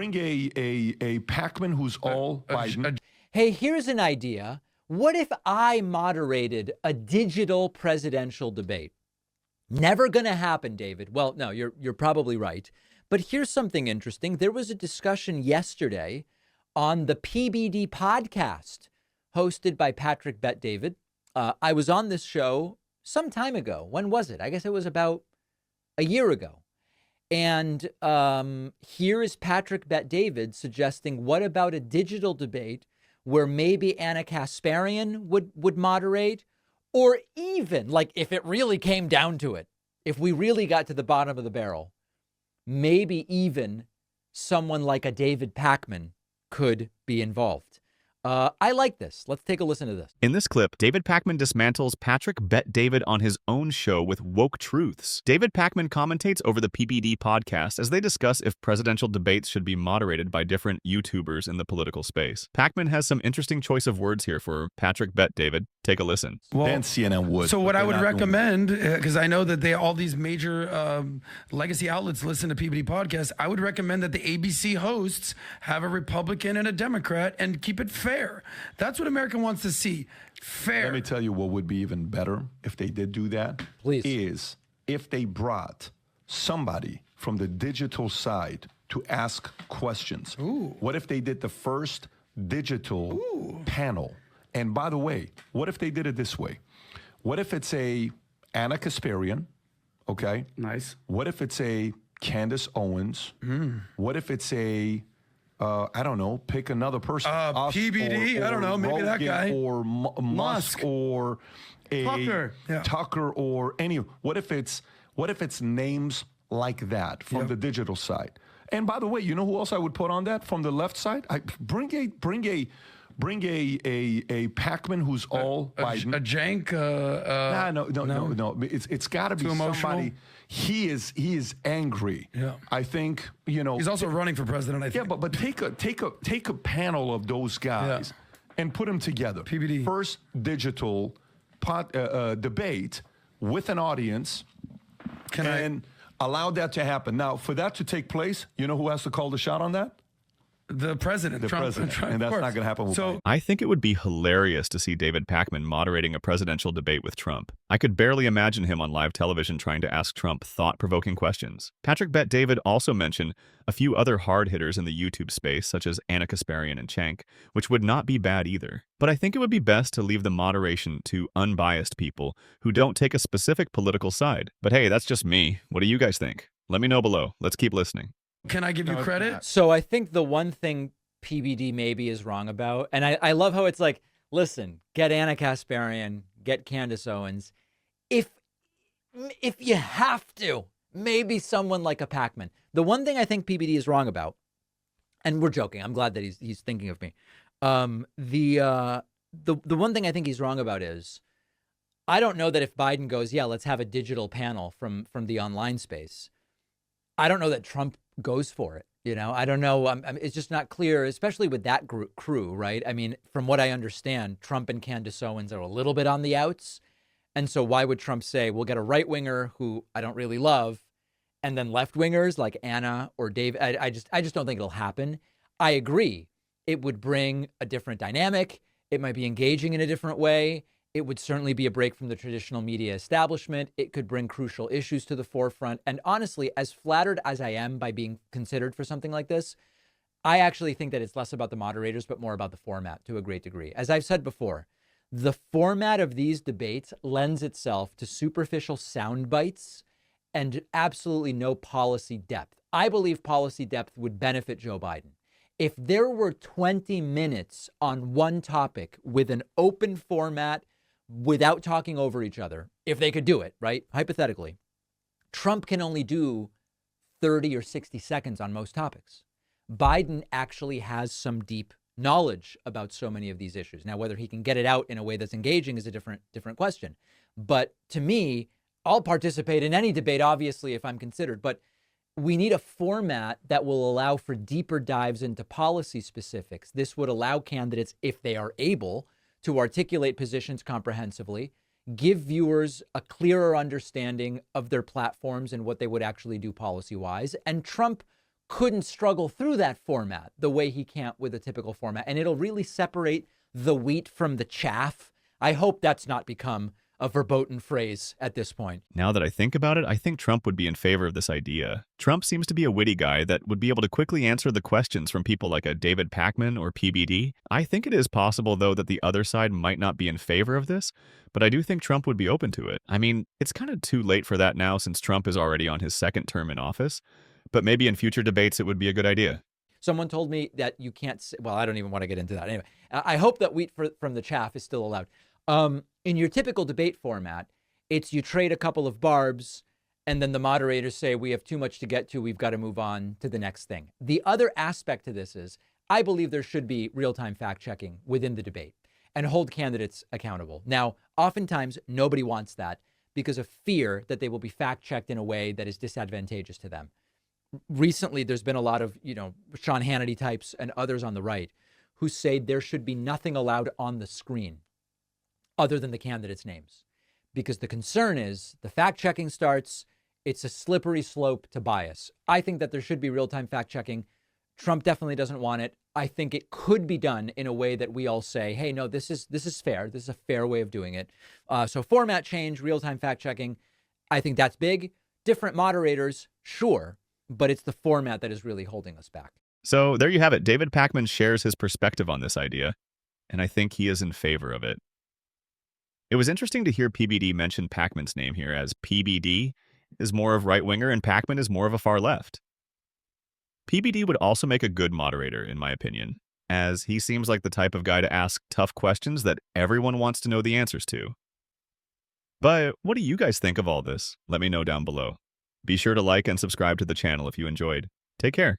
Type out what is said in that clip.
bring a Pakman who's all Biden. Hey, here's an idea. What if I moderated a digital presidential debate? Never going to happen, David. Well, no, you're probably right. But here's something interesting. There was a discussion yesterday on the PBD Podcast hosted by Patrick Bet-David. I was on this show some time ago. When was it? I guess it was about a year ago. And here is Patrick Bet-David suggesting, what about a digital debate where maybe Anna Kasparian would moderate, or even, like, if it really came down to it, if we really got to the bottom of the barrel, maybe even someone like a David Pakman could be involved. I like this. Let's take a listen to this. In this clip, David Pakman dismantles Patrick Bet-David on his own show with woke truths. David Pakman commentates over the PBD podcast as they discuss if presidential debates should be moderated by different YouTubers in the political space. Pakman has some interesting choice of words here for Patrick Bet-David. Take a listen. Well, and CNN would. So what I would recommend, because I know that all these major legacy outlets listen to PBD Podcast, I would recommend that the ABC hosts have a Republican and a Democrat and keep it fair. That's what America wants to see. Fair. Let me tell you what would be even better if they did do that. Please. Is if they brought somebody from the digital side to ask questions. Ooh. What if they did the first digital panel? And by the way, what if they did it this way? What if it's a Anna Kasparian, okay? Nice. What if it's a Candace Owens? What if it's a, I don't know, pick another person. Us PBD, I don't know, maybe that Rogan guy. Or Musk or a Tucker. Yeah. Tucker or any. What if it's names like that from the digital side? And by the way, you know who else I would put on that from the left side? Bring a Pakman who's all Biden. A jank. No. It's got to be Too emotional? somebody. He is angry. Yeah. I think He's also running for president, I think. Yeah, but take a panel of those guys and put them together. PBD. First digital debate with an audience, and allow that to happen. Now, for that to take place, you know who has to call the shot on that? The president. Trump, and that's not going to happen with Biden. I think it would be hilarious to see David Pakman moderating a presidential debate with Trump. I could barely imagine him on live television trying to ask Trump thought-provoking questions. Patrick Bet-David also mentioned a few other hard hitters in the YouTube space, such as Anna Kasparian and Cenk, which would not be bad either. But I think it would be best to leave the moderation to unbiased people who don't take a specific political side. But hey, that's just me. What do you guys think? Let me know below. Let's keep listening. Can I give you credit? So I think the one thing PBD maybe is wrong about, and I love how it's like, listen, get Anna Kasparian, get Candace Owens. If you have to, maybe someone like a Pakman. The one thing I think PBD is wrong about, and we're joking, I'm glad that he's thinking of me. The one thing I think he's wrong about is, I don't know that if Biden goes, yeah, let's have a digital panel from the online space, I don't know that Trump goes for it. I don't know. It's just not clear, especially with that crew, right? I mean, from what I understand, Trump and Candace Owens are a little bit on the outs. And so why would Trump say, we'll get a right winger who I don't really love, and then left wingers like Anna or Dave? I just don't think it'll happen. I agree. It would bring a different dynamic. It might be engaging in a different way. It would certainly be a break from the traditional media establishment. It could bring crucial issues to the forefront. And honestly, as flattered as I am by being considered for something like this, I actually think that it's less about the moderators, but more about the format to a great degree. As I've said before, the format of these debates lends itself to superficial sound bites and absolutely no policy depth. I believe policy depth would benefit Joe Biden. If there were 20 minutes on one topic with an open format, without talking over each other, if they could do it, right? Hypothetically, Trump can only do 30 or 60 seconds on most topics. Biden actually has some deep knowledge about so many of these issues. Now, whether he can get it out in a way that's engaging is a different question. But to me, I'll participate in any debate, obviously, if I'm considered. But we need a format that will allow for deeper dives into policy specifics. This would allow candidates, if they are able, to articulate positions comprehensively, give viewers a clearer understanding of their platforms and what they would actually do policy-wise. And Trump couldn't struggle through that format the way he can't with a typical format. And it'll really separate the wheat from the chaff. I hope that's not become a verboten phrase at this point. Now that I think about it, I think Trump would be in favor of this idea. Trump seems to be a witty guy that would be able to quickly answer the questions from people like a David Pakman or PBD. I think it is possible, though, that the other side might not be in favor of this, but I do think Trump would be open to it. I mean, it's kind of too late for that now since Trump is already on his second term in office, but maybe in future debates it would be a good idea. Someone told me that you can't say, well, I don't even want to get into that. Anyway, I hope that wheat from the chaff is still allowed. In your typical debate format, it's you trade a couple of barbs and then the moderators say, we have too much to get to. We've got to move on to the next thing. The other aspect to this is I believe there should be real-time fact checking within the debate and hold candidates accountable. Now, oftentimes nobody wants that because of fear that they will be fact checked in a way that is disadvantageous to them. Recently, there's been a lot of, Sean Hannity types and others on the right who say there should be nothing allowed on the screen other than the candidates' names. Because the concern is the fact checking starts, it's a slippery slope to bias. I think that there should be real-time fact checking. Trump definitely doesn't want it. I think it could be done in a way that we all say, hey, no, this is fair. This is a fair way of doing it. So format change, real-time fact checking, I think that's big. Different moderators, sure, but it's the format that is really holding us back. So there you have it. David Pakman shares his perspective on this idea, and I think he is in favor of it. It was interesting to hear PBD mention Pakman's name here, as PBD is more of right-winger and Pakman is more of a far left. PBD would also make a good moderator, in my opinion, as he seems like the type of guy to ask tough questions that everyone wants to know the answers to. But what do you guys think of all this? Let me know down below. Be sure to like and subscribe to the channel if you enjoyed. Take care.